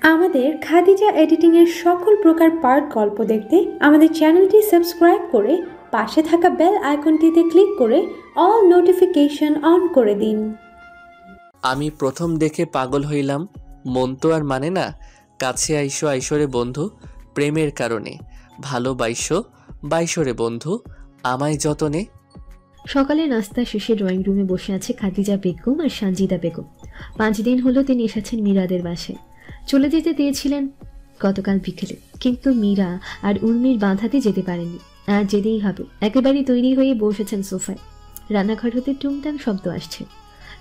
আমাদের খাদিজা এডিটিং এর সকল প্রকার পার্ট গল্প দেখতে আমাদের চ্যানেলটি সাবস্ক্রাইব করে পাশে থাকা বেল আইকনটিতে ক্লিক করে অল নোটিফিকেশন অন করে দিন। আমি প্রথম দেখে পাগল হইলাম, মন তো আর মানে না। কাছে আইসো আইসরে বন্ধু, প্রেমের কারণে ভালোবাইসো বাইসরে বন্ধু, আমায় যতনে। সকালে নাস্তা শেষে ড্রয়িং রুমে বসে আছে খাদিজা বেগম আর সানজিদা বেগম। 5 দিন হলো তিনি এসেছেন মীরাদের বাসায়। চলে যেতে দিয়েছিলেন গতকাল বিকেলে, কিন্তু মীরা আর উর্মির বাঁধাতে যেতে পারেনি। আর যেতেই হবে। একেবারে তৈরি হয়ে বসেছেন সোফায়। রান্নাঘর হতে টুংটাং শব্দ আসছে।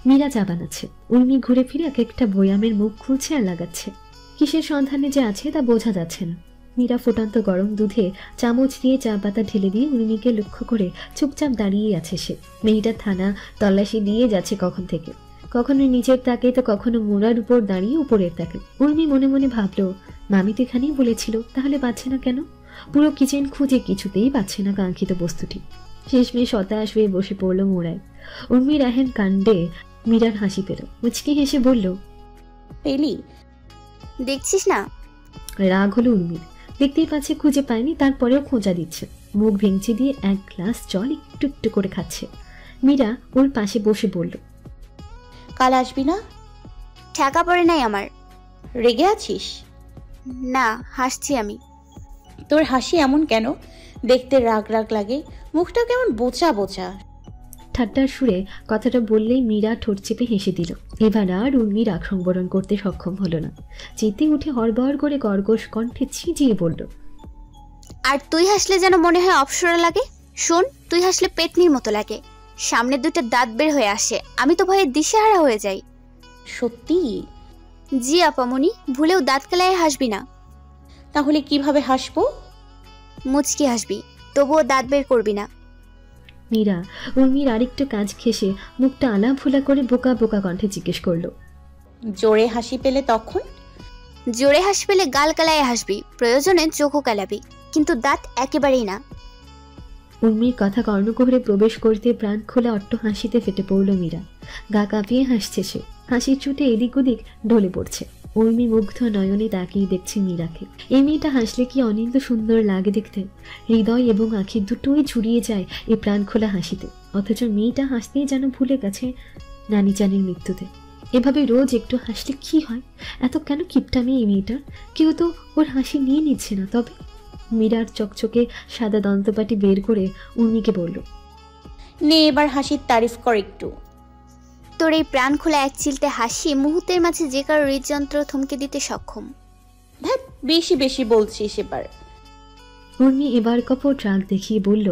মীরা চা বানাচ্ছে। উর্মি ঘুরে ফিরে এক একটা বয়ামের মুখ খুলছে আর লাগাচ্ছে। কিসের সন্ধানে যে আছে তা বোঝা যাচ্ছে না। মীরা ফুটন্ত গরম দুধে চামচ দিয়ে চা পাতা ঢেলে দিয়ে উর্মিকে লক্ষ্য করে চুপচাপ দাঁড়িয়ে আছে সে। মেয়েটা থানা তল্লাশি দিয়ে যাচ্ছে কখন থেকে, কখনো নিচের তাকে তো কখনো মোড়ার উপর দাঁড়িয়ে উপরের তাকে। উর্মি মনে মনে ভাবলো, মামি তো এখানেই বলেছিল, তাহলে পাচ্ছে না কেন? পুরো কিচেন খুঁজে কিছুতেই পাচ্ছে না কাঙ্ক্ষিত বস্তুটি। শেষমেশ হতাশ হয়ে বসে পড়লো মোড়ায়। উর্মির আহেন কাণ্ডে মীরার হাসি পেল। মুচকি হেসে বলল, পেলি? দেখছিস না? রাগ হলো উর্মির। দেখতেই পাচ্ছে খুঁজে পায়নি, তারপরেও খোঁজা দিচ্ছে। মুখ ভেঙচি দিয়ে এক গ্লাস জল একটু একটু করে খাচ্ছে। মীরা ওর পাশে বসে বলল, কাল আসবি না? ঠেকা পড়ে নাই আমার। রেগে আছিস? না, হাসছি আমি। তোর হাসি এমন কেন? দেখতে রাগ রাগ লাগে, মুখটা কেমন বোচা বোচা। ঠাট্টার সুরে কথাটা বললেই মীরা ঠোঁট চেপে হেসে দিল। এবার আর উর্মি রাগ সংবরণ করতে সক্ষম হলো না। চেতে উঠে হড়বড় করে কর্কশ কণ্ঠে চিঁচিয়ে বলল, আর তুই হাসলে যেন মনে হয় অপসরা লাগে। শোন, তুই হাসলে পেতনির মতো লাগে, সামনে দুটো দাঁত বের হয়ে আসে, আমি তো ভয়ে দিশেহারা হয়ে যাই। সত্যি? জি আপামনি, ভুলেও দাঁত কেলায় হাসবি না। তাহলে কিভাবে হাসবো? মুচকি হাসবি, তবুও দাঁত বের করবি না। মীরা উর্মির আরেকটু কাজ ঘেঁষে মুখটা আলা ভুলা করে বোকা বোকা কণ্ঠে জিজ্ঞেস করলো, জোরে হাসি পেলে তখন? জোরে হাসি পেলে গাল কালায় হাসবি, প্রয়োজনে চোখও কালাবি, কিন্তু দাঁত একেবারেই না। উর্মির কথা কর্ণকুহরে প্রবেশ করতে প্রাণ খোলা অট্ট হাসিতে ফেটে পড়ল মীরা। গা কাঁপিয়ে হাসছে সে। হাসির চুটে এদিক ওদিক ঢলে পড়ছে। উর্মি মুগ্ধ নয়নে তাকিয়ে দেখছে মীরাকে। এই মেয়েটা হাসলে কি অনিন্দ সুন্দর লাগে দেখতে। হৃদয় এবং আঁখি দুটোই জুড়িয়ে যায় এই প্রাণ খোলা হাসিতে। অথচ মেয়েটা হাসতেই যেন ভুলে গেছে নানি চানির মৃত্যুতে। এভাবে রোজ একটু হাসলে কি হয়? এত কেন কিপটামি এই মেয়েটার? কেউ তো ওর হাসি নিয়ে নিচ্ছে না। তবে মীরার চকচকে সাদা দন্তপাটি বের করে উর্মিকে বলল, নে এবার হাসির তারিফ কর একটু। তোর এই প্রাণ খোলা এক চিলতে হাসি মুহূর্তের মাঝে যে কারো হৃদযন্ত্র থমকে দিতে সক্ষম। ধ্যাৎ, বেশি বেশি বলছিস এবার। উর্মি এবার কপট রাগ দেখিয়ে বলল,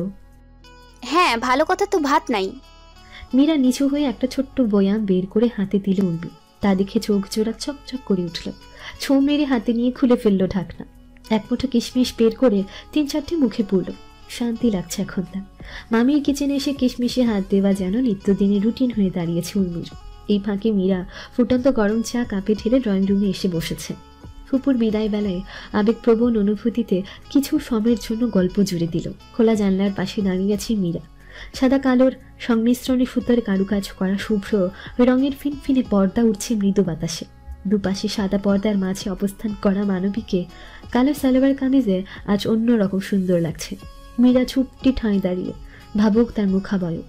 হ্যাঁ, ভালো কথা তো ভাত নাই। মীরা নিচু হয়ে একটা ছোট্ট বয়াম বের করে হাতে দিল উর্মি। তা দেখে চোখ জোড়া চকচক করে উঠল। ছো মেরে হাতে নিয়ে খুলে ফেলল ঢাকনা। এক মুঠো কিশমিশ বের করে 3-4টে মুখে পুরল। শান্তি লাগছে এখন তার। মামির কিচেনে এসে কিশমিশে হাত দেওয়া যেন নিত্যদিনের রুটিন হয়ে দাঁড়িয়েছে উর্মির। এই ফাঁকে মীরা ফুটন্ত গরম চা কাপে ঢেলে ড্রয়িং রুমে এসে বসেছে। ফুপুর বিদায় বেলায় আবেগপ্রবণ অনুভূতিতে কিছু সময়ের জন্য গল্প জুড়ে দিল। খোলা জানলার পাশে দাঁড়িয়ে আছে মীরা। সাদা কালোর সংমিশ্রণে সুতার কারুকাজ করা শুভ্র রঙের ফিনফিনে পর্দা উঠছে মৃদু বাতাসে। দুপাশে সাদা পর্দার মাঝে অবস্থান করা মানবীকে কালো সালোয়ার কামিজে আজ অন্যরকম সুন্দর লাগছে। মীরা ছুট্টি ঠাঁই দাঁড়িয়ে ভাবুক তার মুখাবয়ব।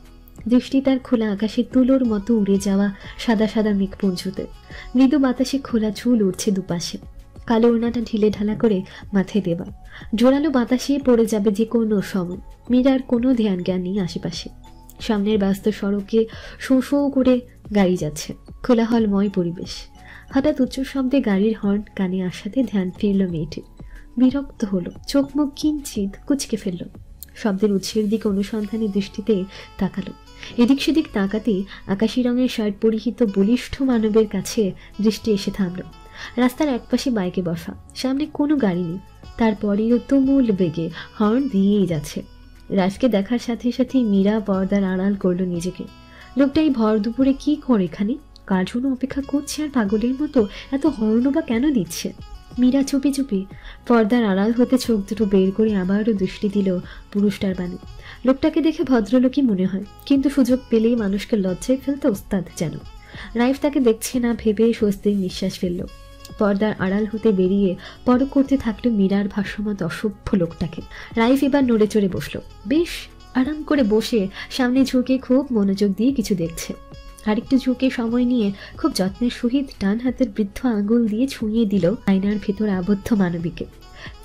দৃষ্টি তার খোলা আকাশে তুলোর মতো উড়ে যাওয়া সাদা সাদা মেঘপুঞ্জতে। মৃদু বাতাসে খোলা চুল উঠছে দুপাশে। কালো ওড়নাটা ঢিলে ঢালা করে মাথায় দেওয়া। জোরালো বাতাসে পড়ে যাবে যে কোনো সময়। মীরার কোনো ধ্যান জ্ঞান নেই আশেপাশে। সামনের ব্যস্ত সড়কে শো শো করে গাড়ি যাচ্ছে। কোলাহলময় পরিবেশ। হঠাৎ উচ্চ শব্দে গাড়ির হর্ন কানে আসাতে ধ্যান ফিরল মেয়েটির। বিরক্ত হলো, চোখ মুখ কিঞ্চিত কুচকে ফেলল। শব্দের উৎসের দিকে অনুসন্ধানী দৃষ্টিতে তাকালো। এদিক সেদিক তাকাতে আকাশি রঙের শার্ট পরিহিত বলিষ্ঠ মানবের কাছে দৃষ্টি এসে থামল। রাস্তার একপাশে বাইকে বসা, সামনে কোনো গাড়ি নেই। তারপরেও তুমুল বেগে হর্ন দিয়েই যাচ্ছে। রাজকে দেখার সাথে সাথেই মীরা পর্দার আড়াল করলো নিজেকে। লোকটা এই ভর দুপুরে কি করে এখানে? কার জন্য অপেক্ষা করছে আর পাগলের মতো এত হর্ন বা কেন দিচ্ছে? মীরা চুপি চুপি পর্দার আড়াল হতে চোখ দুটো বের করে আবারও দৃষ্টি দিল পুরুষটার বাণী। লোকটাকে দেখে ভদ্রলোকই মনে হয়, কিন্তু সুযোগ পেলেই মানুষকে লজ্জায় ফেলতে ওস্তাদ যেন। রাইফ তাকে দেখছে না ভেবে স্বস্তির নিঃশ্বাস ফেলল। পর্দার আড়াল হতে বেরিয়ে পরক করতে থাকলো মীরার ভাষ্যমত অসভ্য লোকটাকে। রাইফ এবার নড়ে চড়ে বসলো, বেশ আরাম করে বসে সামনে ঝুঁকে খুব মনোযোগ দিয়ে কিছু দেখছে। আরেকটু ঝুঁকে সময় নিয়ে খুব যত্নের সহিত ডান হাতের বৃদ্ধ আঙুল দিয়ে ছুঁয়ে দিল আয়নার ভেতর আবদ্ধ মানবীকে।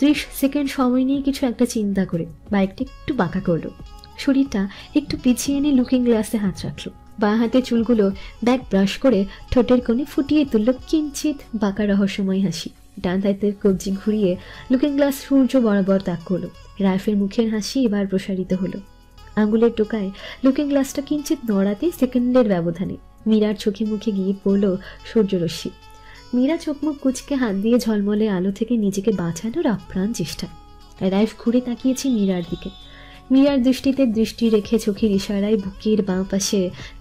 30 সেকেন্ড সময় নিয়ে কিছু একটা চিন্তা করে বাইকটা একটু বাঁকা করলো, শরীরটা একটু পিছিয়ে এনে লুকিং গ্লাসে হাত রাখলো, বাঁ হাতে চুলগুলো ব্যাক ব্রাশ করে ঠোঁটের কোণে ফুটিয়ে তুলল কিঞ্চিত বাঁকা রহস্যময় হাসি। ডান হাতের কবজি ঘুরিয়ে লুকিং গ্লাস সূর্য বরাবর তাক করলো। রাইফের মুখের হাসি এবার প্রসারিত হলো। আঙুলের টোকায় লুকিং গ্লাসটা কিঞ্চিত নড়াতে সেকেন্ডের ব্যবধানে মীরার চোখে মুখে গিয়ে পড়ল সূর্যরশ্মি। মীরা চোখ মুখ কুচকে হাত দিয়ে ঝলমলে আলো থেকে নিজেকে বাঁচানোর আপ্রাণ চেষ্টা। রাইফ ঘুরে তাকিয়েছে মীরার দিকে। মীরার দৃষ্টিতে দৃষ্টি রেখে চোখের ইশারায় বুকের বাঁ পাশে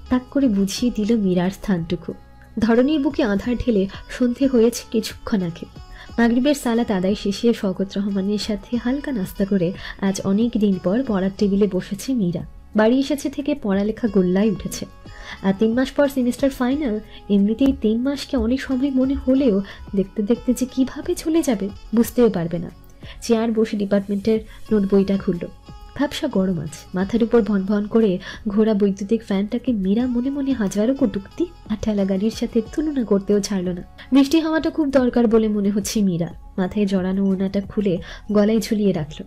তাক করে বুঝিয়ে দিল মীরার স্থানটুকু। ধরনীর বুকে আধার ঢেলে সন্ধে হয়েছে কিছুক্ষণ আগে। মাগরিবের সালাত আদায় শেষে শওকত রহমানের সাথে হালকা নাস্তা করে আজ অনেক দিন পর পড়ার টেবিলে বসেছে মীরা। বাড়ি এসেছে থেকে পড়ালেখা গোল্লায় উঠেছে। আর 3 মাস পর সেমিস্টার ফাইনাল। এমনিতেই 3 মাসকে অনেক সময় মনে হলেও দেখতে দেখতে যে কিভাবে চলে যাবে বুঝতেও পারবে না। চেয়ার বসে ডিপার্টমেন্টের নোট বইটা খুলল। ভাবসা গরম আজ, মাথার উপর ভন ভন করে ঘোরা বৈদ্যুতিক ফ্যানটাকে মীরা মনে মনে হাজারো কটূক্তি আর ঠেলা গাড়ির সাথে তুলনা করতেও ছাড়ল না। বৃষ্টি হওয়াটা খুব দরকার বলে মনে হচ্ছে মীরা। মাথায় জড়ানো ওড়নাটা খুলে গলায় ঝুলিয়ে রাখলো।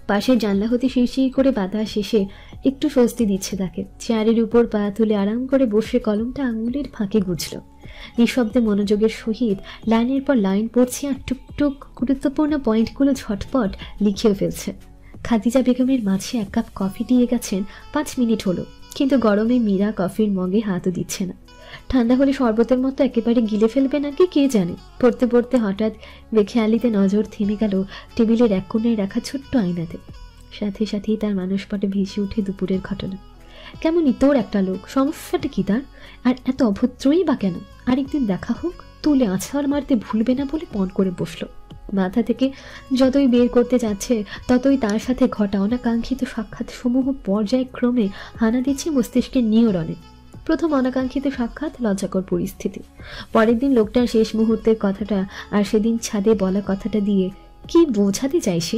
পাশের জানলা হতে শিরশির করে বাতাস এসে একটু স্বস্তি দিচ্ছে তাকে। চেয়ারের উপর পা তুলে আরাম করে বসে কলমটা আঙুলের ফাঁকে গুছল। নিঃশব্দে মনোযোগের সহিত লাইনের পর লাইন পড়ছে আর টুকটুক গুরুত্বপূর্ণ পয়েন্টগুলো ঝটপট লিখেও ফেলছে। খাদিজা বেগমের মাঝে 1 কাপ কফি দিয়ে গেছেন, 5 মিনিট হলো, কিন্তু গরমে মীরা কফির মগে হাতও দিচ্ছে না। ঠান্ডা হলে শরবতের মতো একেবারে গিলে ফেলবে নাকি কে জানে। পড়তে পড়তে হঠাৎ বেখেয়ালিতে নজর থেমে গেল টেবিলের এক কোণায় রাখা ছোট্ট আয়নাতে। সাথে সাথেই তার মানসপটে ভেসে উঠে দুপুরের ঘটনা। কেমন ইতর একটা লোক, সমস্যাটা কি তার? আর এত অভদ্রই বা কেন? আরেকদিন দেখা হোক, তুলে আছাড় মারতে ভুলবে না বলে পণ করে বসলো। মাথা থেকে যতই বের করতে যাচ্ছে ততই তার সাথে ঘটা অনাকাঙ্ক্ষিত সাক্ষাৎ সমূহ পর্যায়ক্রমে হানা দিচ্ছে মস্তিষ্কের নিয়রণে। প্রথম অনাকাঙ্ক্ষিত সাক্ষাৎ লজ্জাকর পরিস্থিতি। পরের দিন লোকটার শেষ মুহূর্তের কথাটা আর সেদিন ছাদে বলা কথাটা দিয়ে কি বোঝাতে চায় সে?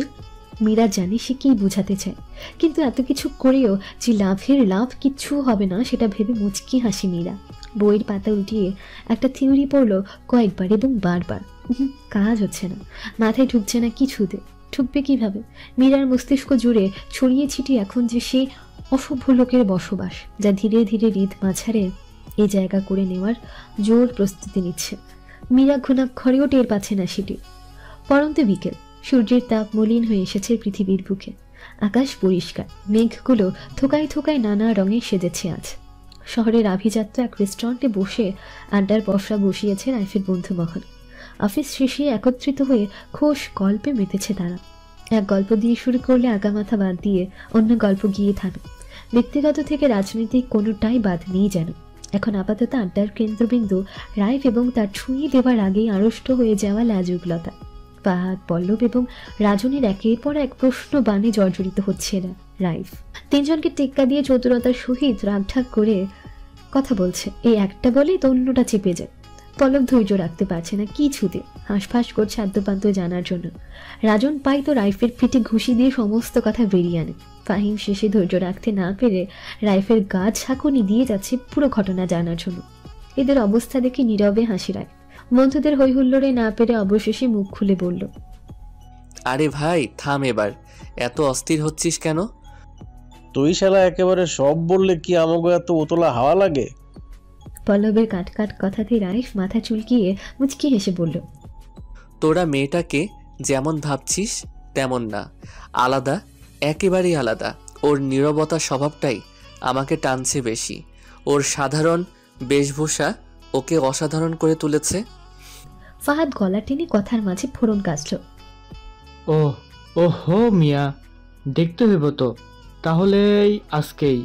মীরা জানে সে কি বোঝাতে চায়, কিন্তু এত কিছু করেও যে লাভের লাভ কিচ্ছু হবে না সেটা ভেবে মুচকি হাসি মীরা। বইয়ের পাতা উল্টিয়ে একটা থিওরি পড়লো কয়েকবার এবং বারবার। কাজ হচ্ছে না, মাথায় ঢুকছে না কিছুতে। ঢুকবে কিভাবে? মীরার মস্তিষ্ক জুড়ে ছড়িয়ে ছিটিয়ে এখন যে সে অসভ্য লোকের বসবাস, যা ধীরে ধীরে হৃদ মাঝারে এ জায়গা করে নেওয়ার জোর প্রস্তুতি নিচ্ছে। মীরা ঘুণাক্ষরেও টের পাচ্ছে না সেটি। পরন্ত বিকেল, সূর্যের তাপ মলিন হয়ে এসেছে পৃথিবীর বুকে। আকাশ পরিষ্কার, মেঘগুলো থোকায় থোকায় নানা রঙে সেজেছে আজ। শহরের আভিজাত্য এক রেস্টুরেন্টে বসে আড্ডার পসরা বসিয়েছে রাইফের বন্ধু মহল। অফিস শেষে একত্রিত হয়ে খোশ গল্পে মেতেছে তারা। এক গল্প দিয়ে শুরু করলে আগামাথা বাদ দিয়ে অন্য গল্প গিয়ে থামে। ব্যক্তিগত থেকে রাজনৈতিক কোনোটাই বাদ নেই যেন। এখন আপাতত আড্ডার কেন্দ্রবিন্দু রাইফ এবং তার ছুঁয়ে দেওয়ার আগেই আড়ষ্ট হয়ে যাওয়া লাজুকলতা। ফাহাদ, পল্লব এবং রাজনের একের পর এক প্রশ্ন বাণে জর্জরিত হচ্ছে না রাইফ। 3 জনকে টেক্কা দিয়ে চতুরতার সহিত রাগঢাক করে কথা বলছে। এই একটা বলেই তো অন্যটা চেপে যায়। পল্লব ধৈর্য রাখতে পারছে না কিছুতে, হাঁসফাঁস করছে আদ্যপান্ত জানার জন্য। রাজন পাই তো রাইফের পিঠে ঘুষি দিয়ে সমস্ত কথা বেরিয়ে আনে। ফাহিম শেষে ধৈর্য রাখতে না পেরে রাইফের গা ঝাঁকুনি দিয়ে যাচ্ছে পুরো ঘটনা জানার জন্য। এদের অবস্থা দেখে নীরবে হাসি রায়। বন্ধুদের হৈহুল্লোড়ে না পেরে অবশেষে মুখ খুলে বলল, আরে ভাই থাম এবার, এত অস্থির হচ্ছিস কেন? তুই শালা একেবারে সব বললে কি আমাকে এত উতলা হাওয়া লাগে? পল্লবের কাট কাট কথাতে রাইফ মাথা চুলকিয়ে মুচকি হেসে বলল, তোরা মেয়েটাকে যেমন ভাবছিস তেমন না, আলাদা, একেবারেই আলাদা। ওর নীরবতা স্বভাবটাই আমাকে টানছে বেশি। ওর সাধারণ বেশভূষা ওকে অসাধারণ করে তুলেছে। ফাহাদ গলা টেনে কথার মাঝে ফোড়ন কাটল। ওহো মিয়া, দেখতে হইব তো তাহলে আজকেই।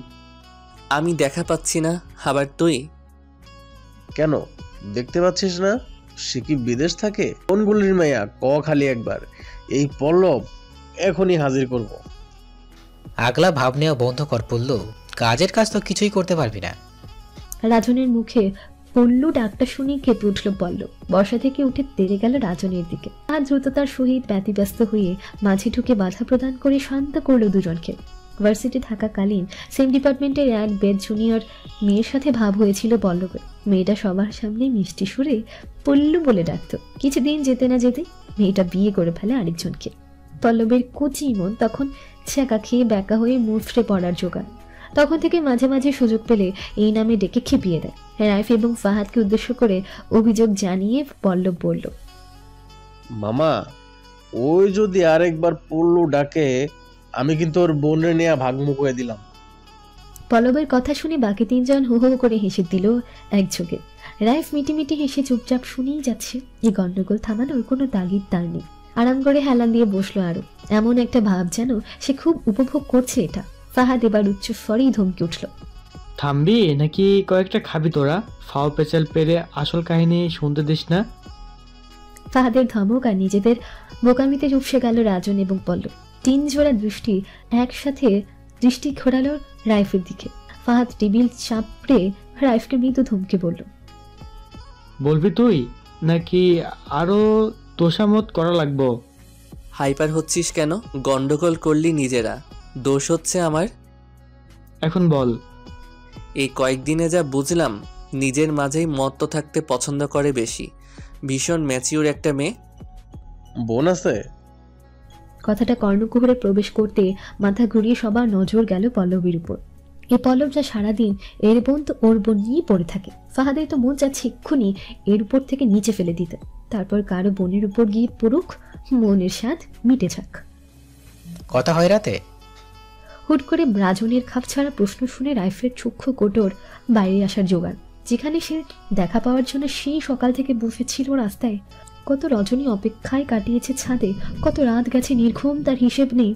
আমি দেখা পাচ্ছি না, আবার তুই? কেন দেখতে পাচ্ছিস না? সে কি বিদেশ থাকে? কোন গুলির মাইয়া ক খালি একবার। এই পল্লব এখনই হাজির করব। আগলা ভাব নেওয়া বন্ধ কর পড়ল, কাজের কাজ তো কিছুই করতে পারবি না। রাজনের মুখে পল্লু ডাকটা শুনে কেঁপে উঠল পল্লব। বসা থেকে উঠে তেড়ে গেল রাজনের দিকে। আর দ্রুততার সহিত ব্যতিব্যস্ত হয়ে মাঝে ঢুকে বাধা প্রদান করে শান্ত করলো দুজনকে। ভার্সিটি থাকাকালীন সেম ডিপার্টমেন্টের এক বেদ জুনিয়র মেয়ের সাথে ভাব হয়েছিল পল্লবের। মেয়েটা সবার সামনে মিষ্টি সুরে পল্লু বলে ডাকতো। কিছুদিন যেতে না যেতে মেয়েটা বিয়ে করে ফেলে আরেকজনকে। পল্লবের কচি মন তখন ছ্যাঁকা খেয়ে ব্যাকা হয়ে মুফড়ে পড়ার জোগাড়। তখন থেকে মাঝে মাঝে সুযোগ পেলে এই নামে ডেকে খেপিয়ে দেয়। রাইফ এবং ফাহাদকে উদ্দেশ্য করে অভিযোগ জানিয়ে পল্লব বলল, মামা, ওই যদি আরেকবার পল্লু ডাকে আমি কিন্তু ওর বোনের নিয়ে ভাগমুখ হয়ে দিলাম। পল্লবের কথা শুনে বাকি তিনজন হো হো করে হেসে দিল একযোগে। রাইফ মিটিমিটি হেসে চুপচাপ শুনেই যাচ্ছে। এই গন্ডগোল থামানোর কোনো তাগিদ তার নেই। আরাম করে হেলান দিয়ে বসলো আরো। এমন একটা ভাব যেন সে খুব উপভোগ করছে এটা। ফাহাদ এবার উচ্চ স্বরেই ধমকে উঠল, থামবি নাকি কয়েকটা খাবি তোরা? ফাও পেঁচাল পেরে আসল কাহিনী শুনতে দিস না? ফাহাদের ধমক আর নিজেদের বোকামিতে চুপসে গেল রাজন এবং পল্লব। তিন জোড়া দৃষ্টি একসাথে দৃষ্টি ঘোরালো রাইফের দিকে। ফাহাদ টেবিল চাপড়ে রাইফকে মৃদু ধমকে বলল, বলবি তুই নাকি আরো তোষামত করা লাগবো? হাইপার হচ্ছিস কেন? গন্ডগোল করলি নিজেরা, দোষ হচ্ছে আমার। এখন বল। এই কয়েকদিনে যা বুঝলাম, নিজের মাঝেই মত্ত থাকতে পছন্দ করে বেশি। ভীষণ ম্যাচিউর একটা মেয়ে। বোন আছে? কথাটা কর্ণকুহরে প্রবেশ করতে মাথা ঘুরিয়ে সবার নজর গেল পল্লবীর উপর। এই পল্লব যা সারাদিন এর বোন তো ওর বোন নিয়ে পড়ে থাকে। ফাহাদের তো মন যাচ্ছে এক্ষুনি এর উপর থেকে নিচে ফেলে দিতে, তারপর কারো বোনের উপর গিয়ে পড়ুক, মনের স্বাদ মিটে যাক। কথা হয় রাতে? হুট করে রাজনের খাপ ছাড়া প্রশ্ন শুনে রাইফের চক্ষু কোটর বাইরে আসার জোগাড়। যেখানে সে দেখা পাওয়ার জন্য সেই সকাল থেকে বসেছিল রাস্তায়। কত রজনী অপেক্ষায় কাটিয়েছে ছাদে, কত রাত গেছে নির্ঘুম, তার হিসেব নেই।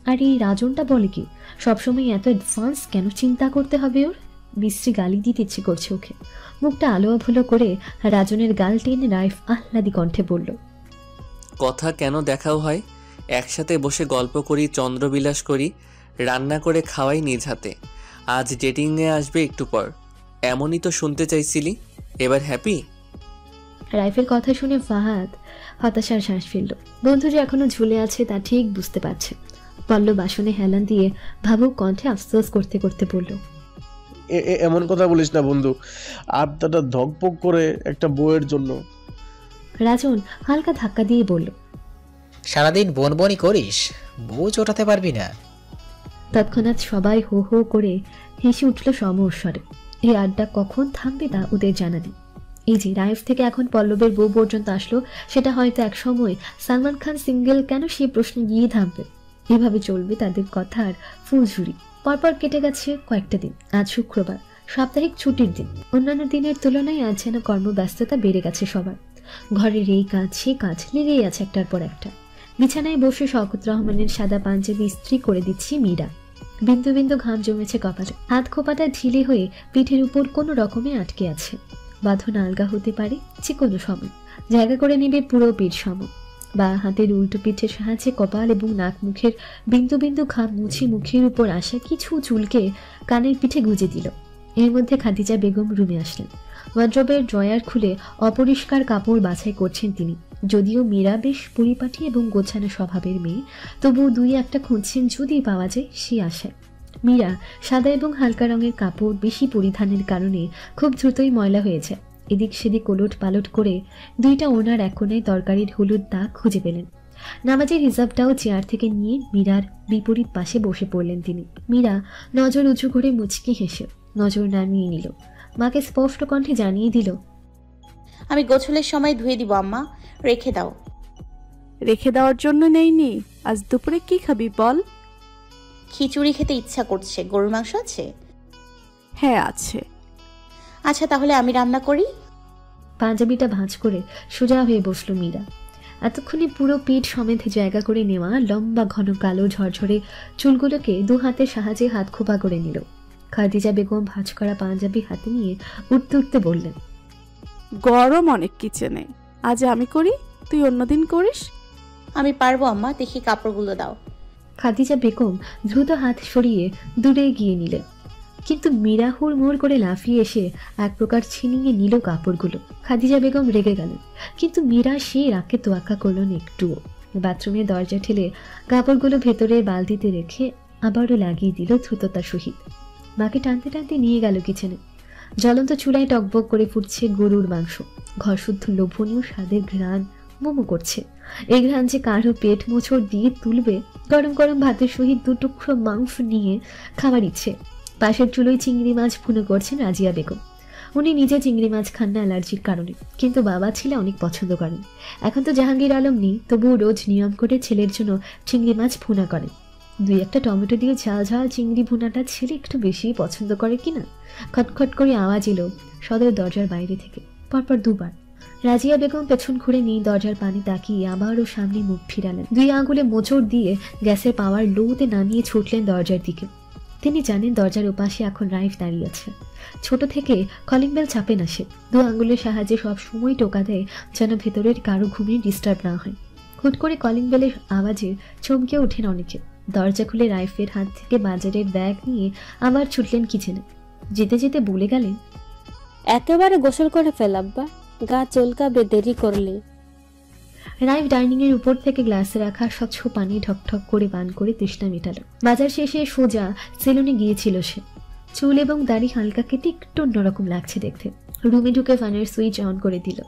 আর এই রাজনটা বলে কি সবসময় এত অ্যাডভান্স কেন চিন্তা করতে হবে ওর? বিশ্রী গালি দিতে ইচ্ছে করছে ওকে। মুখটা আলো আভুলো করে রাজনের গাল টেনে রাইফ আহ্লাদি কণ্ঠে বলল, কথা কেন দেখাও হয়? একসাথে বসে গল্প করি, চন্দ্রবিলাস করি, রান্না করে খাওয়াই নিজ হাতে। আজ ডেটিংয়ে আসবে একটু পর, এমনই তো শুনতে চাইছিলি। এবার হ্যাপি? রাইফের কথা শুনে ফাহাদ হতাশার শ্বাস ফেলল। বন্ধু যে এখনো ঝুলে আছে তা ঠিক বুঝতে পারছে। পল্লব বাসনে হেলান দিয়ে ভাবুক কণ্ঠে আফসোস করতে করতে বলল, এমন কথা বলিস না বন্ধু, আত্মাটা ধকপক করে একটা বউয়ের জন্য। রাজন হালকা ধাক্কা দিয়ে বলল, সারাদিন বোন বনই করিস, বউ চটাতে পারবি না? তৎক্ষণাৎ সবাই হো হো করে হেসে উঠল সমস্বরে। এই আড্ডা কখন থামবে তা ওদের জানা নেই। এই যে রাইফ থেকে এখন পল্লবের বউ পর্যন্ত আসলো, সেটা হয়তো এক সময় সালমান খান সিঙ্গেল কেন সে প্রশ্নে গিয়ে থামবে। এভাবে চলবে তাদের কথার ফুলঝুরি। পরপর কেটে গেছে কয়েকটা দিন। আজ শুক্রবার, সাপ্তাহিক ছুটির দিন। অন্যান্য দিনের তুলনায় আজ যেন কর্মব্যস্ততা বেড়ে গেছে সবার। ঘরের এই কাজ সে কাজ লেগেই আছে একটার পর একটা। বিছানায় বসে শওকত রহমানের সাদা পাঞ্জাবি ইস্ত্রি করে দিচ্ছি মীরা। বিন্দু বিন্দু ঘাম জমেছে কপালে। হাত খোপাটা ঢিলে হয়ে পিঠের উপর কোনো রকমে আটকে আছে। বাঁধন আলগা হতে পারে যে কোনো সময়, জায়গা করে নেবে পুরো পিঠ সম। বা হাতের উল্টো পিঠের সাহায্যে কপাল এবং নাক মুখের বিন্দু বিন্দু ঘাম মুছে মুখের উপর আসা কিছু চুলকে কানের পিঠে গুজে দিল। এর মধ্যে খাদিজা বেগম রুমে আসলেন। ওয়ার্ড্রবের ড্রয়ার খুলে অপরিষ্কার কাপড় বাছাই করছেন তিনি। যদিও মীরা বেশ পরিপাটি এবং গোছানো স্বভাবের মেয়ে, তবুও দুই একটা খুঁজছেন যদি পাওয়া যায় সে আশায়। মীরা সাদা এবং হালকা রঙের কাপড় বেশি পরিধানের কারণে খুব দ্রুতই ময়লা হয়ে যায়। এদিক সেদিক ওলট পালট করে দুইটা ওনার এক কোণায় তরকারির হলুদ দাগ খুঁজে পেলেন। নামাজের হিসাবটাও চেয়ার থেকে নিয়ে মীরার বিপরীত পাশে বসে পড়লেন তিনি। মীরা নজর উঁচু করে মুচকি হেসে নজর নামিয়ে নিল। মাকে স্পষ্ট কণ্ঠে জানিয়ে দিল, আমি গোছলের সময় ধুয়ে দিব আম্মা, রেখে দাও। রেখে দেওয়ার জন্য নেইনি। আজ দুপুরে কি খাবি বল? খিচুড়ি খেতে ইচ্ছা করছে। গরুর মাংস আছে? হ্যাঁ আছে। আচ্ছা তাহলে আমি রান্না করি। পাঞ্জাবিটা ভাঁজ করে সোজা হয়ে বসল মীরা। এতক্ষণে পুরো পিঠ সমেত জায়গা করে নেওয়া লম্বা ঘন কালো ঝরঝরে চুলগুলোকে দু হাতের সাহায্যে হাত খোপা করে নিল। খাদিজা বেগম ভাঁজ করা পাঞ্জাবি হাতে নিয়ে উঠতে উঠতে বললেন, গরম অনেক কিচেনে, আজ আমি করি, তুই অন্যদিন করিস। আমি পারবো আম্মা, দেখি কাপড়গুলো দাও। খাদিজা বেগম দ্রুত হাত সরিয়ে দূরে গিয়ে নিলেন। কিন্তু মীরা হুড়মুড় করে লাফিয়ে এসে এক প্রকার ছিনিয়ে নিল কাপড়গুলো। খাদিজা বেগম রেগে গেলেন, কিন্তু মীরা সেই রাগকে তোয়াক্কা করল না একটুও। বাথরুমে দরজা ঠেলে কাপড়গুলো ভেতরে বালতিতে রেখে আবারও লাগিয়ে দিল দ্রুততার সহিত। মাকে টানতে টানতে নিয়ে গেল কিচেনে। জ্বলন্ত চুলায় টকবক করে ফুটছে গরুর মাংস। ঘর শুদ্ধ লোভনীয় স্বাদের ঘ্রাণ মোমো করছে। এই ঘ্রাণ যে কারো পেট মোচড় দিয়ে তুলবে। গরম গরম ভাতের সহিত 2 টুকরো মাংস নিয়ে খাবার ইচ্ছে। পাশের চুলোয় চিংড়ি মাছ ভুনো করছেন রাজিয়া বেগম। উনি নিজে চিংড়ি মাছ খান না অ্যালার্জির কারণে, কিন্তু বাবা ছেলে অনেক পছন্দ করেন। এখন তো জাহাঙ্গীর আলম নেই, তবুও রোজ নিয়ম করে ছেলের জন্য চিংড়ি মাছ ভুনা করেন। 2-1টা টমেটো দিয়ে ঝাল ঝাল চিংড়ি ভুনাটা ছেলে একটু বেশি পছন্দ করে কিনা। খটখট করে আওয়াজ এলো সদর দরজার বাইরে থেকে, পরপর 2বার। রাজিয়া বেগম পেছন ঘুরে নিয়ে দরজার পানে তাকিয়ে আবারও সামনে মুখ ফিরালেন। 2 আঙুলে মোচড় দিয়ে গ্যাসের পাওয়ার লোতে নামিয়ে ছুটলেন দরজার দিকে। তিনি জানেন দরজার ওপাশে এখন রাইফ দাঁড়িয়ে আছে। ছোট থেকে কলিং বেল চাপে না সে। 2 আঙুলের সাহায্যে সব সময় টোকা দেয় যেন ভেতরের কারো ঘুমিয়ে ডিস্টার্ব না হয়। হুট করে কলিং বেলের আওয়াজে চমকে ওঠেন অনেকে। দরজা খুলে রাইফের হাত থেকে বাজারের ব্যাগ নিয়ে আবার ছুটলেন কিচেনে। যেতে যেতে বলে গেলেন, একেবারে গোসল করে ফেল আব্বা, গা চুলকাবে দেরি করলে। রাইফ ডাইনিং এর উপর থেকে গ্লাসে রাখা স্বচ্ছ পানি ঠকঠক করে পান করে তৃষ্ণা মেটালো। বাজার শেষে সোজা সেলুনে গিয়েছিল সে। চুল এবং দাড়ি হালকা কেটে একটু অন্যরকম লাগছে দেখতে। রুমে ঢুকে ফ্যানের সুইচ অন করে দিল।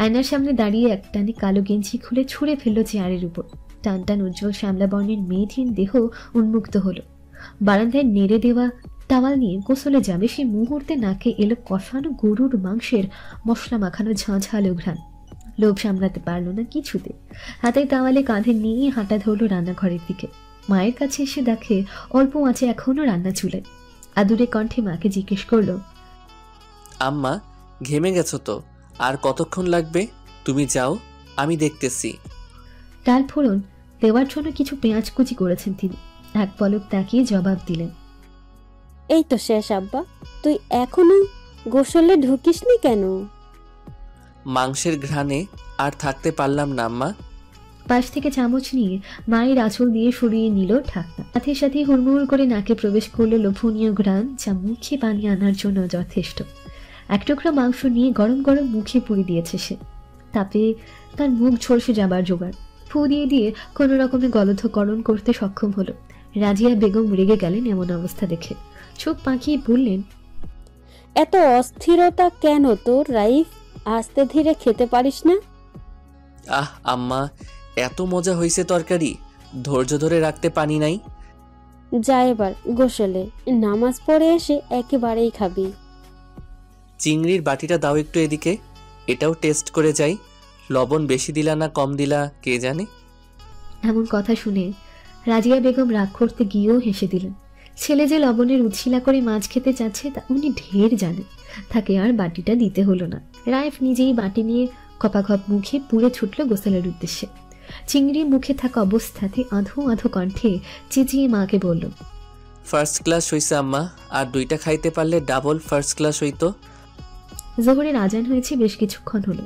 আয়নার সামনে দাঁড়িয়ে একটানে কালো গেঞ্জি খুলে ছুঁড়ে ফেললো চেয়ারের উপর। টান টান উজ্জ্বল শ্যামলা বর্ণের মেয়েহীন দেহ উন্মুক্ত হলো। বারান্দায় নেড়ে দেওয়া টাওয়াল নিয়ে গোসলে যাবে সে মুহূর্তে নাকে এলো কষানো গরুর মাংসের মশলা মাখানো ঝাঁঝালো ঘ্রাণ। লোভ সামলাতে পারল না কিছুতে। হাতের তাওয়ালে কাঁধে নিয়ে হাঁটা ধরলো রান্নাঘরের দিকে। মায়ের কাছে এসে দেখে অল্প আঁচে এখনো রান্না চুলায়। আদুরে কণ্ঠে মাকে জিজ্ঞেস করলো, আম্মা ঘেমে গেছো তো, আর কতক্ষণ লাগবে? তুমি যাও, আমি দেখতেছি। ডাল ফোড়ন দেওয়ার জন্য কিছু পেঁয়াজ কুচি করেছেন তিনি। এক পলক তাকিয়ে জবাব দিলেন, এই তো শেষ আব্বা, তুই এখনো গোসলে ঢুকিসনি কেন? মাংসের ঘ্রাণে আর থাকতে পারলাম না আম্মা। পাশ থেকে চামচ নিয়ে মায়ের আঁচল দিয়ে সরিয়ে নিল ঢাকনা। সাথে সাথে হুড়মুড় করে নাকে প্রবেশ করলো লোভনীয় ঘ্রাণ, যা মুখে পানি আনার জন্য যথেষ্ট। এক টুকরো মাংস নিয়ে গরম গরম মুখে পুরি দিয়েছে সে। তাতে তার মুখ ঝলসে যাবার জোগাড়। ফু দিয়ে দিয়ে কোনো রকমে গলধকরণ করতে সক্ষম হলো। রাজিয়া বেগম রেগে গেলেন এমন অবস্থা দেখে। চোখ পাকিয়ে বললেন, এত অস্থিরতা কেন তোর রাইফ? আস্তে ধীরে খেতে পারিস না? আহ আম্মা, এত মজা হয়েছে তরকারি, ধৈর্য ধরে রাখতে পানি নাই। যা এবার গোসলে, নামাজ পড়ে এসে একেবারেই খাবি। চিংড়ির বাটিটা দাও একটু এদিকে, এটাও টেস্ট করে যাই। লবণ বেশি দিলা না কম দিলা কে জানে। এমন কথা শুনে রাজিয়া বেগম রাগ করতে গিয়েও হেসে দিলেন। ছেলে যে লবণের উচ্ছিলা করে মাছ খেতে চাচ্ছে তা উনি ঢের জানেন। তাকে আর বাটিটা দিতে হলো না। রাইফ নিজেই বাটি নিয়ে কপাঘপ মুখে পুড়ে ছুটল গোসলের উদ্দেশ্যে। চিংড়ি মুখে থাকা অবস্থাতে আধো আধো কণ্ঠে চেঁচিয়ে মাকে বলল, ফার্স্ট ক্লাস হইছে আম্মা, আর 2টা খাইতে পারলে ডাবল ফার্স্ট ক্লাস হইতো। জোহরের আজান হয়েছে বেশ কিছুক্ষণ হলো।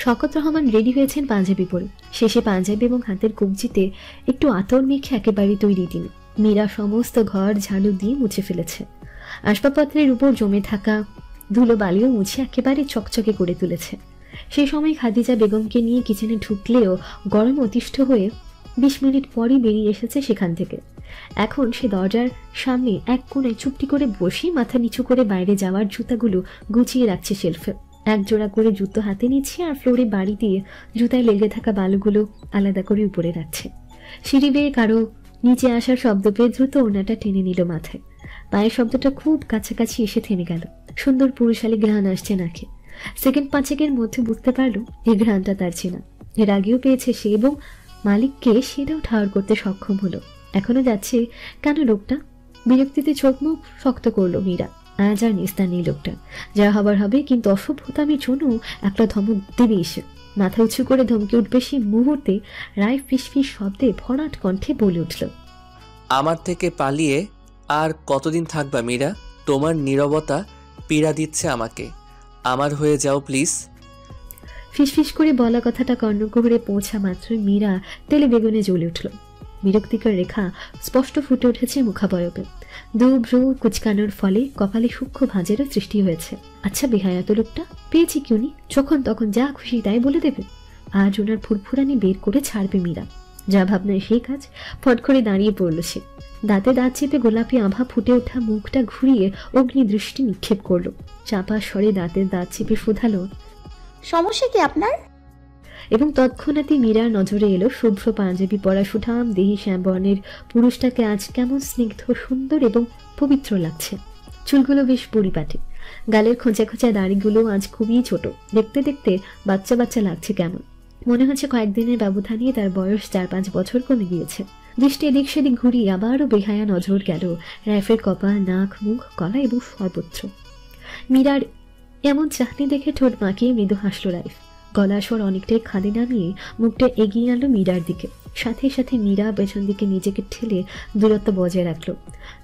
শকত রহমান রেডি হয়েছেন পাঞ্জাবি পরে। শেষে পাঞ্জাবি এবং হাতের কবজিতে একটু আতর মেখে একেবারে তৈরি তিনি। মীরা সমস্ত ঘর ঝাড়ু দিয়ে মুছে ফেলেছে। আসবাবপত্রের উপর জমে থাকা ধুলো বালিও মুছে একেবারে চকচকে করে তুলেছে। সেই সময় খাদিজা বেগমকে নিয়ে কিচেনে ঢুকলেও গরম অতিষ্ঠ হয়ে 20 মিনিট পরই বেরিয়ে এসেছে সেখান থেকে। এখন সে দরজার সামনে এক কোণায় চুপটি করে বসে মাথা নিচু করে বাইরে যাওয়ার জুতাগুলো গুছিয়ে রাখছে শেলফে। এক জোড়া করে জুতো হাতে নিচ্ছে আর ফ্লোরে বাড়ি দিয়ে জুতায় লেগে থাকা বালুগুলো আলাদা করে উপরে রাখছে। সিঁড়ি বেয়ে কারো নিচে আসার শব্দ পেয়ে দ্রুত ওনাটা টেনে নিল মাথায়। পায়ের শব্দটা খুব কাছাকাছি এসে থেমে গেল। সুন্দর পুরুষালী ঘ্রাণ আসছে নাকে। সেকেন্ড 5-এর মধ্যে বুঝতে পারল এই ঘ্রাণটা তার চেনা। এর আগেও পেয়েছে সে এবং মালিককে সেটাও ঠাওর করতে সক্ষম হলো। এখনো যাচ্ছে কেন লোকটা? বিরক্তিতে চোখ মুখ শক্ত করলো মীরা। আজ আর নিস্তার নেই লোকটা। যা হবার হবে, কিন্তু অসভ্যতামির জন্য একটা ধমক দেবে এসে। মাথা উঁচু করে ধমকে উঠবে সেই মুহূর্তে রায় ফিসফিস শব্দে ভরাট কণ্ঠে বলে উঠল, আমার থেকে পালিয়ে আর কতদিন থাকবা মীরা? তোমার নীরবতা পীড়া দিচ্ছে আমাকে, আমার হয়ে যাও প্লিজ। ফিসফিস করে বলা কথাটা কর্ণকুহরে পৌঁছা মাত্রই মীরা তেলে বেগুনে জ্বলে উঠল। বিরক্তিকর রেখা স্পষ্ট ফুটে উঠেছে মুখাবয়বে। দু ভ্রু কুচকানোর ফলে কপালে সূক্ষ্ম ভাঁজেরও সৃষ্টি হয়েছে। আচ্ছা বেহায়া তো লোকটা, পেয়েছি কিউনি, যখন তখন যা খুশি তাই বলে দেবে। আজ ওনার ফুরফুরানি বের করে ছাড়বে মীরা। যা ভাবনায় সেই কাজ। ফট করে দাঁড়িয়ে পড়ল সে। দাঁতে দাঁত চেপে গোলাপি আভা ফুটে ওঠা মুখটা ঘুরিয়ে অগ্নি দৃষ্টি নিক্ষেপ করলো। চাপা স্বরে দাঁতের দাঁত চেপে শুধালো, সমস্যা কি আপনার? এবং তৎক্ষণাৎই মীরার নজরে এলো শুভ্র পাঞ্জাবি পরা সুঠাম দেহি শ্যামবর্ণের পুরুষটাকে আজ কেমন স্নিগ্ধ, সুন্দর এবং পবিত্র লাগছে। চুলগুলো বেশ পরিপাটি, গালের খোঁচা খোঁচা দাড়িগুলো আজ খুবই ছোট। দেখতে দেখতে বাচ্চা বাচ্চা লাগছে কেমন। মনে হচ্ছে কয়েকদিনের ব্যবধানে তার বয়স 4-5 বছর কমে গিয়েছে। দৃষ্টি এদিক সেদিক ঘুরিয়ে আবারও বেহায়া নজর গেল রাইফের কপাল, নাক, মুখ, গলা এবং সর্বত্র। মীরার এমন চাহনি দেখে ঠোঁট মাখিয়ে মৃদু হাসল রাইফ। গলা স্বর অনেকটাই খাদে নামিয়ে মুখটা এগিয়ে আনলো মীরার দিকে। সাথে সাথে মীরা পেছন দিকে নিজেকে ঠেলে দূরত্ব বজায় রাখলো।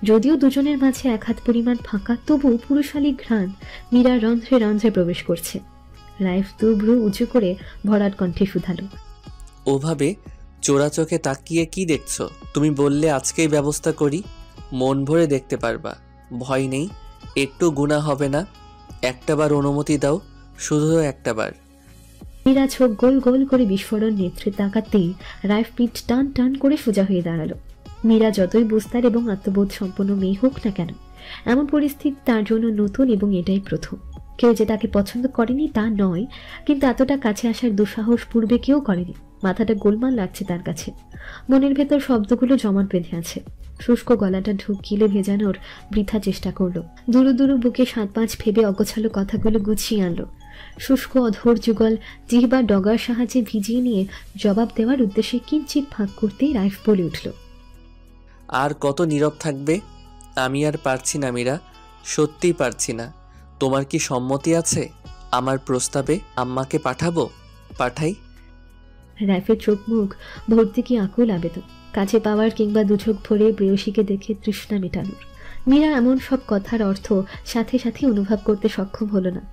যদিও দুজনের মাঝে 1 হাত পরিমাণ ফাঁকা, তবু পুরুষালী ঘ্রাণ মীরার রন্ধ্রে রন্ধ্রে প্রবেশ করছে। রাইফ দু ভ্রু উঁচু করে ভরাট কণ্ঠে শুধালো, ওভাবে চোরা চোখে তাকিয়ে কি দেখছো? তুমি বললে আজকেই ব্যবস্থা করি, মন ভরে দেখতে পারবা, ভয় নেই, একটু গুনাহ হবে না। একটাবার অনুমতি দাও, শুধু একটাবার। মীরা চোখ গোল গোল করে বিস্ফোরণ নেত্রে তাকাতেই রাইফ পিঠ টান টান করে সোজা হয়ে দাঁড়ালো। মীরা যতই বুঝতার এবং আত্মবোধ সম্পন্ন মেয়ে হোক না কেন, এমন পরিস্থিতি তার জন্য নতুন এবং এটাই প্রথম। কেউ যে তাকে পছন্দ করেনি তা নয়, কিন্তু এতটা কাছে আসার দুঃসাহস পূর্বে কেউ করেনি। মাথাটা গোলমাল লাগছে তার কাছে। মনের ভেতর শব্দগুলো জমাট বেঁধে আছে। শুষ্ক গলাটা ঢুকিলে ভেজানোর বৃথা চেষ্টা করলো। দুরু দুরু বুকে 7-5 ভেবে অগোছালো কথাগুলো গুছিয়ে আনলো। শুষ্ক অধর যুগল জিহ্বার ডগার সাহায্যে ভিজিয়ে নিয়ে জবাব দেওয়ার উদ্দেশ্যে কিঞ্চিত ফাঁক করতেই রাইফ বলে উঠল, আর কত নীরব থাকবে? আমি আর পারছি না মীরা, সত্যিই পারছি না। তোমার কি সম্মতি আছে আমার প্রস্তাবে? আম্মাকে পাঠাবো? পাঠাই? রাইফের চোখ মুখ ভর্তি কি আকুল আবেদন, কাছে পাওয়ার কিংবা দুচোখ ভরে প্রেয়সীকে দেখে তৃষ্ণা মেটানোর। মীরা এমন সব কথার অর্থ সাথে সাথে অনুভব করতে সক্ষম হলো না।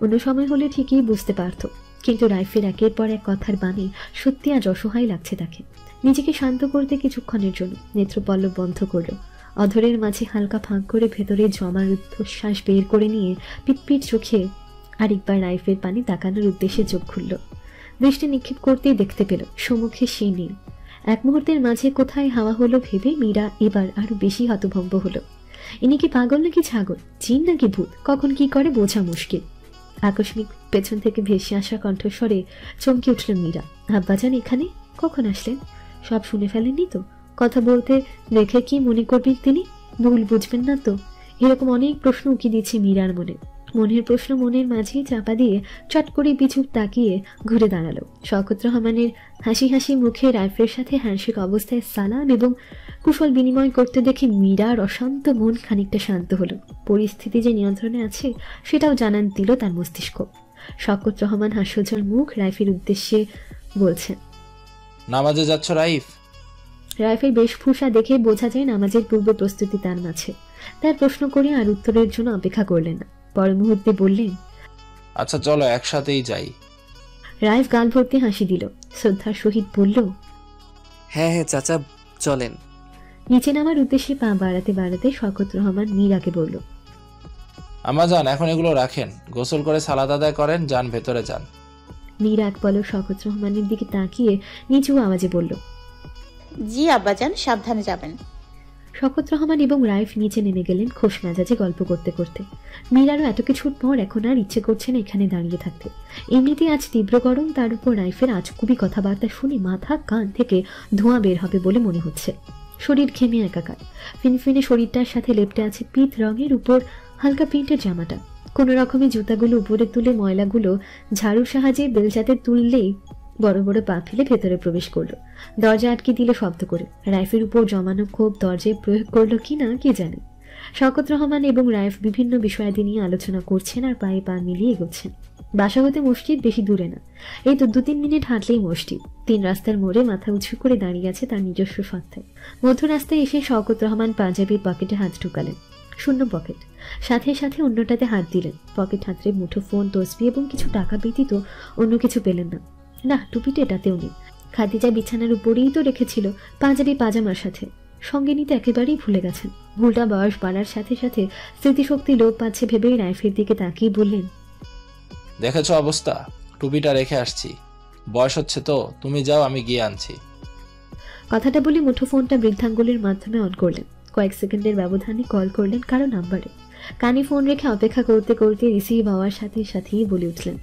অন্য সময় হলে ঠিকই বুঝতে পারত, কিন্তু রাইফের একের পর এক কথার বাণী সত্যি আজ অসহায় লাগছে তাকে। নিজেকে শান্ত করতে কিছুক্ষণের জন্য নেত্রপল্লব বন্ধ করলো। অধরের মাঝে হালকা ফাঁক করে ভেতরে জমা রুদ্ধশ্বাস বের করে নিয়ে পিটপিট চোখে আরেকবার রাইফের পানি তাকানোর উদ্দেশ্যে চোখ খুলল। দৃষ্টি নিক্ষেপ করতেই দেখতে পেল সম্মুখে সেই নীল। এক মুহূর্তের মাঝে কোথায় হাওয়া হলো ভেবে মীরা এবার আরো বেশি হতভম্ব হলো। ইনি কি পাগল নাকি ছাগল, জিন নাকি ভূত, কখন কি করে বোঝা মুশকিল। আকস্মিক পেছন থেকে ভেসে আসা কণ্ঠস্বরে চমকে উঠল মীরা। আব্বাজান এখানে কখন আসলেন? সব শুনে ফেলেননি তো? কথা বলতে দেখে কি মনে করবেন তিনি? ভুল বুঝবেন না তো? এরকম অনেক প্রশ্ন উকি দিচ্ছে মীরার মনে। মনের প্রশ্ন মনের মাঝেই চাপা দিয়ে চট করে পিছু তাকিয়ে ঘুরে দাঁড়ালো। শওকত রহমানের হাসি হাসি মুখে রাইফের সাথে হ্যান্ডশেক অবস্থায় সালাম এবং কুশল বিনিময় করতে দেখে মীরার অশান্ত মন খানিকটা শান্ত হলো। পরিস্থিতি যে নিয়ন্ত্রণে আছে সেটাও জানান দিল তার মস্তিষ্ক। শওকত রহমান হাস্যোজ্জ্বল মুখ রাইফের উদ্দেশ্যে বলছেন, নামাজে যাচ্ছ রাইফ? রাইফের বেশভূষা দেখে বোঝা যায় নামাজের পূর্ব প্রস্তুতি তার মাঝে। তার প্রশ্ন করে আর উত্তরের জন্য অপেক্ষা করলেন না, পর মুহূর্তে বললেন, আচ্ছা চলো একসাথেই যাই। রাইফ গাল ভর্তি হাসি দিল, শ্রদ্ধার সহিত বলল, হ্যাঁ হ্যাঁ চাচা চলেন। নিচে নামার উদ্দেশ্যে পা বাড়াতে বাড়াতে শওকত রহমান মীরাকে বলল, আম্মা যান এখন এগুলো রাখেন, গোসল করে সালাত আদায় করেন, যান ভেতরে যান। মীরা এক পলক শওকত রহমানের দিকে তাকিয়ে নিচু আওয়াজে বলল, জি আব্বাজান, সাবধানে যাবেন। শওকত রহমান এবং রাইফ নিচে নেমে গেলেন খোশ মেজাজে গল্প করতে করতে। মীরারও এত কিছুর পর এখন আর ইচ্ছে করছে না এখানে দাঁড়িয়ে থাকতে। এমনিতেই আজ তীব্র গরম, তার উপর রাইফের আজকুবি কথাবার্তা শুনে মাথা কান থেকে ধোঁয়া বের হবে বলে মনে হচ্ছে। শরীর ঘেমে একাকার। ফিনফিনে শরীরটার সাথে লেপটে আছে পিত রঙের উপর হালকা প্রিন্টের জামাটা। কোনো রকমে জুতাগুলো উপরে তুলে ময়লাগুলো ঝাড়ুর সাহায্যে বেলচাতে তুললেই বড় বড় পা ফেলে ভেতরে প্রবেশ করলো। দরজা আটকে দিল শব্দ করে। রাইফের উপর জমানো ক্ষোভ দরজায় প্রয়োগ করলো কি না কে জানে। শওকত রহমান এবং রাইফ বিভিন্ন বিষয়াদি নিয়ে আলোচনা করছেন আর পায়ে পা মিলিয়ে এগোচ্ছেন। বাসা হতে মসজিদ বেশি দূরে না, এই তো 2-3 মিনিট হাঁটলেই মসজিদ। 3 রাস্তার মোড়ে মাথা উঁচু করে দাঁড়িয়ে আছে তার নিজস্ব সত্তায়। মধ্য রাস্তায় এসে শওকত রহমান পাঞ্জাবির পকেটে হাত ঢুকালেন। শূন্য পকেট, সাথে সাথে অন্যটাতে হাত দিলেন। পকেট হাতড়ে মুঠো ফোন, তসবি এবং কিছু টাকা ব্যতীত অন্য কিছু পেলেন না। না, টুপিটা এটাতেও নেই। খাদিজা বিছানার উপরেই তো রেখেছিল পাঞ্জাবি পাজামার সাথে, সঙ্গে নিতে একেবারেই ভুলে গেছেন। ভুলটা বয়স বাড়ার সাথে সাথে স্মৃতিশক্তি লোপ পাচ্ছে ভেবেই রাইফের দিকে তাকিয়ে বললেন, দেখেছো অবস্থা, টুপিটা রেখে আসছি। বয়স হচ্ছে তো, তুমি যাও, আমি গিয়ে আনছি। কথাটা বলে মুঠোফোনটা বৃদ্ধাঙ্গুলির মাধ্যমে অন করলেন। কয়েক সেকেন্ডের ব্যবধানে কল করলেন কারো নাম্বারে। কানে ফোন রেখে অপেক্ষা করতে করতে রিসিভ হওয়ার সাথে সাথেই বলে উঠলেন,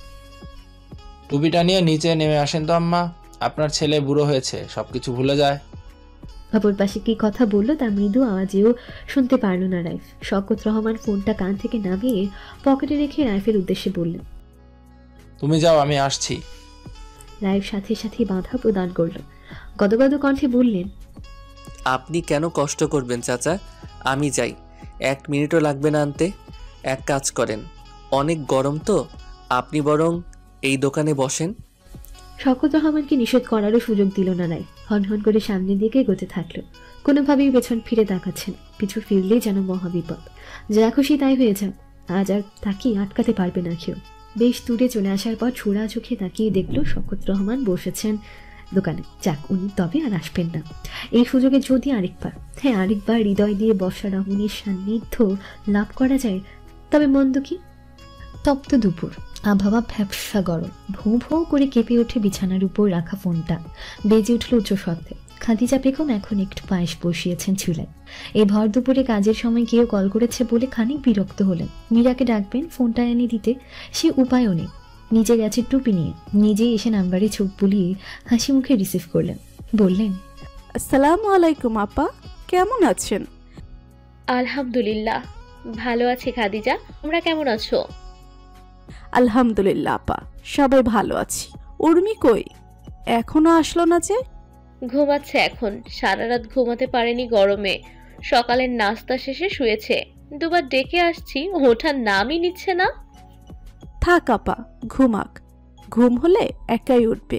টুপিটা নিয়ে নিচে নেমে আসেন তো আম্মা, আপনার ছেলে বুড়ো হয়েছে, সবকিছু ভুলে যায়। অপর পাশে কি কথা বললো তার মৃদু আওয়াজেও শুনতে পারল না রাইফ। শওকত রহমান ফোনটা কান থেকে নামিয়ে পকেটে রেখে রাইফের উদ্দেশ্যে বললেন, তুমি যাও, আমি আসছি। রাইফ সাথে সাথে বাধা প্রদান করল। গদগদ কণ্ঠে বললেন, আপনি কেন কষ্ট করবেন চাচা, আমি যাই, 1 মিনিটও লাগবে না আনতে। এক কাজ করেন, অনেক গরম তো, আপনি বরং এই দোকানে বসেন। শওকত রহমানকে নিষেধ করারও সুযোগ দিল না রাইফ। হনহন করে সামনের দিকে এগোতে থাকলো। কোনোভাবেই পেছন ফিরে তাকাচ্ছেন। পিছু ফিরলেই যেন মহাবিপদ। যা খুশি তাই হয়ে যাক, আজ আর তাকিয়ে আটকাতে পারবে না কেউ। বেশ দূরে চলে আসার পর ছোড়া চোখে তাকিয়ে দেখলো শওকত রহমান বসেছেন দোকানে। যাক, উনি তবে আর আসবেন না। এই সুযোগে যদি আরেকবার হৃদয় দিয়ে বসা রমণীর সান্নিধ্য লাভ করা যায় তবে মন্দ কি। তপ্ত দুপুর, আবহাওয়া ভ্যাপসা গরম। ভোঁ ভোঁ করে কেঁপে ওঠে বিছানার উপর রাখা ফোনটা। বেজে উঠল উচ্চ শব্দে। খাদিজা বেগম এখন একটু পায়েস বসিয়েছেন চুলায়। এই ভর দুপুরে কাজের সময় কেউ কল করেছে বলে খানিক বিরক্ত হলেন। মীরাকে ডাকবেন, ফোনটা এনে দিতে সে উপায়ও নেই। নিজে গেছে টুপি নিয়ে, নিজেই এসে নাম্বারে চোখ বুলিয়ে হাসি মুখে রিসিভ করলেন। বললেন, আসসালামু আলাইকুম আপা, কেমন আছেন? আলহামদুলিল্লাহ ভালো আছি খাদিজা, তোমরা কেমন আছো? আলহামদুলিল্লাহ আপা, সবাই ভালো আছি। উর্মি কই, এখনো আসলো না যে? ঘুমাচ্ছে এখন, সারা রাত ঘুমাতে পারেনি গরমে। সকালের নাস্তা শেষে শুয়েছে, দুবার ডেকে আসছি, ওঠার নামই নিচ্ছে না। থাক আপা, ঘুমাক। ঘুম হলে একাই উঠবে।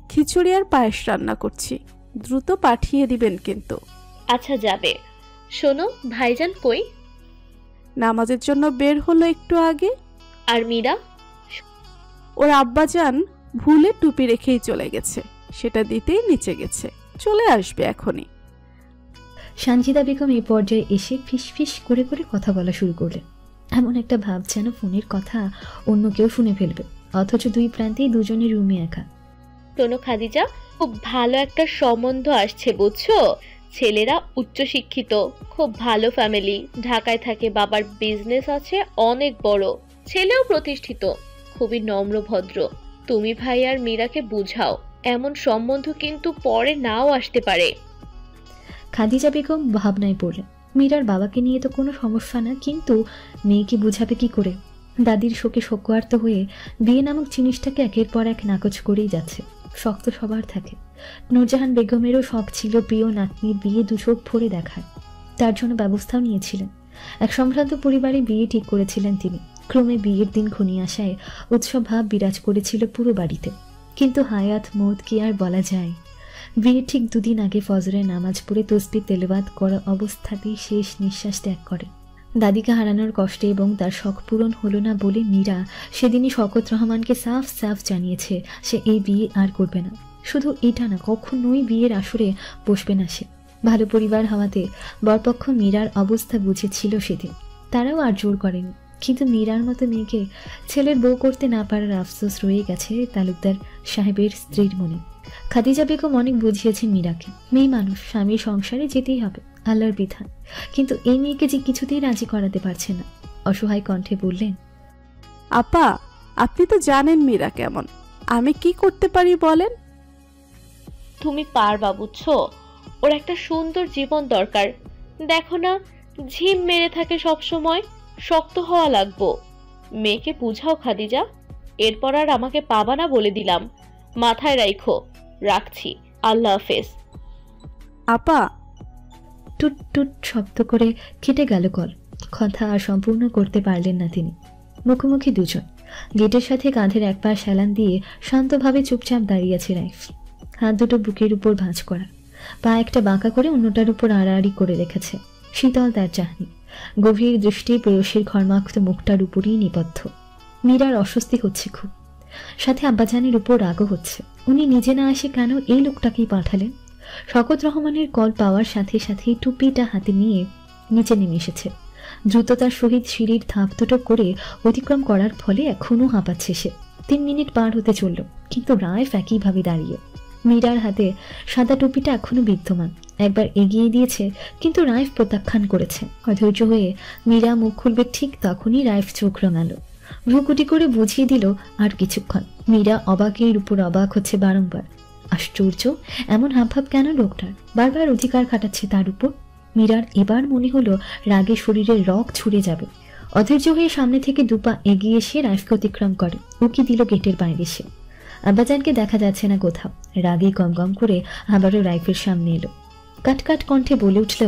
খিচুড়ি আর পায়েস রান্না করছি, দ্রুত পাঠিয়ে দিবেন কিন্তু। আচ্ছা যাবে। শোনো, ভাইজান কই? নামাজের জন্য বের হলো একটু আগে। আর মীরা? ওর আব্বাজান ভুলে টুপি রেখেই চলে গেছে, সেটা দিতেই নিচে গেছে, চলে আসবে এখনই। সানজিদা বেগম এই পর্যায়ে এসে ফিস ফিস করে করে কথা বলা শুরু করলেন। এমন একটা ভাব যেন ফোনের কথা অন্য কেউ শুনে ফেলবে, অথচ দুই প্রান্তেই দুজনের রুমে একা। শোনো খাদিজা, খুব ভালো একটা সম্বন্ধ আসছে বুঝছো। ছেলেরা উচ্চশিক্ষিত, খুব ভালো ফ্যামিলি, ঢাকায় থাকে, বাবার বিজনেস আছে অনেক বড়, ছেলেও প্রতিষ্ঠিত, খুবই নম্র ভদ্র। তুমি ভাই আর মীরাকে বুঝাও, এমন সম্বন্ধ কিন্তু পরে নাও আসতে পারে। খাদিজা বেগম ভাবনায় পড়লেন। মীরার বাবাকে নিয়ে তো কোনো সমস্যা না, কিন্তু মেয়েকে বুঝাবে কি করে? দাদির শোকে শোকার্ত হয়ে বিয়ে নামক জিনিসটাকে একের পর এক নাকচ করেই যাচ্ছে। শখ তো সবার থাকে। নূরজাহান বেগমেরও শখ ছিল প্রিয় নাতনির বিয়ে দুচোখ ভরে দেখার। তার জন্য ব্যবস্থাও নিয়েছিলেন। এক সম্ভ্রান্ত পরিবারে বিয়ে ঠিক করেছিলেন তিনি। ক্রমে বিয়ের দিন ঘনিয়ে আসায় উৎসব ভাব বিরাজ করেছিল পুরো বাড়িতে। কিন্তু হায়াত মৌত কি আর বলা যায়। বিয়ের ঠিক 2 দিন আগে ফজরের নামাজ পড়ে তসবিহ তেলাওয়াত করা অবস্থাতেই শেষ নিঃশ্বাস ত্যাগ করে। দাদিকে হারানোর কষ্টে এবং তার শখ পূরণ হলো না বলে মীরা সেদিনই শওকত রহমানকে সাফ সাফ জানিয়েছে সে এই বিয়ে আর করবে না। শুধু এটা না, কখনোই বিয়ের আসরে বসবে না সে। ভালো পরিবার হওয়াতে বরপক্ষ মীরার অবস্থা বুঝেছিল সেদিন। তারাও আর জোর করেনি। কিন্তু মীরার মতো মেয়েকে ছেলের বউ করতে না পারার আফসোস রয়ে গেছে তালুকদার সাহেবের স্ত্রীর মনে। খাদিজা বেগম অনেক বুঝিয়েছেন মীরাকে, মেয়ে মানুষ, স্বামীর সংসারে যেতেই হবে, আল্লাহর বিধান। কিন্তু এই মেয়েকে যে কিছুতেই রাজি করাতে পারছে না। অসহায় কণ্ঠে বললেন, আপা, আপনি তো জানেন মীরা কেমন, আমি কি করতে পারি বলেন? তুমি পারবা বুঝছো, ওর একটা সুন্দর জীবন দরকার। দেখো না, ঝিম মেরে থাকে সব সময়, শক্ত হওয়া লাগবো। মেয়েকে বুঝাও খাদিজা, এরপর আর আমাকে পাবা না বলে দিলাম, মাথায় রাখো। রাখছি, আল্লাহ হাফেজ। আপা। টুট টুট শব্দ করে কেটে গেল কল। কথা আর সম্পূর্ণ করতে পারলেন না তিনি। মুখোমুখি দুজন। গেটের সাথে কাঁধের এক পা সেলান দিয়ে শান্তভাবে চুপচাপ দাঁড়িয়েছে রাইফ। হাত দুটো বুকের উপর ভাঁজ করা, পা একটা বাঁকা করে অন্যটার উপর আড়াআড়ি করে রেখেছে। শীতল তার চাহনি, গভীর দৃষ্টি প্রেয়সীর ঘর্মাক্ত মুখটার উপরই নিবদ্ধ। মীরার অস্বস্তি হচ্ছে খুব, সাথে আব্বাজানের উপর রাগও হচ্ছে। উনি নিজে না এসে কেন এই লোকটাকেই পাঠালেন? শকত রহমানের কল পাওয়ার সাথে সাথে টুপিটা হাতে নিয়ে নিচে নেমে এসেছে। দ্রুততার সহিত সিঁড়ির ধাপ দুটো করে অতিক্রম করার ফলে এখনো হাঁপাচ্ছে সে। 3 মিনিট পার হতে চলল, কিন্তু রাইফ একইভাবে দাঁড়িয়ে। মীরার হাতে সাদা টুপিটা এখনো বিদ্যমান। একবার এগিয়ে দিয়েছে, কিন্তু রাইফ প্রত্যাখ্যান করেছে। অধৈর্য হয়ে মীরা মুখ খুলবে ঠিক তখনই রাইফ চোখ রাঙালো, ভ্রুকুটি করে বুঝিয়ে দিল আর কিছুক্ষণ। মীরা অবাকের উপর অবাক হচ্ছে বারংবার। আশ্চর্য, এমন হাবভাব কেন লোকটার? বারবার অধিকার খাটাচ্ছে তার উপর। মীরার এবার মনে হলো রাগে শরীরের রগ ছুড়ে যাবে। অধৈর্য হয়ে সামনে থেকে 2 পা এগিয়ে এসে রাইফকে অতিক্রম করে উকি দিল গেটের বাইরে সে। আব্বাজানকে দেখা যাচ্ছে না কোথাও। রাগে গম গম করে আবারও রাইফের সামনে এলো। কাটকাট কণ্ঠে বলে উঠল,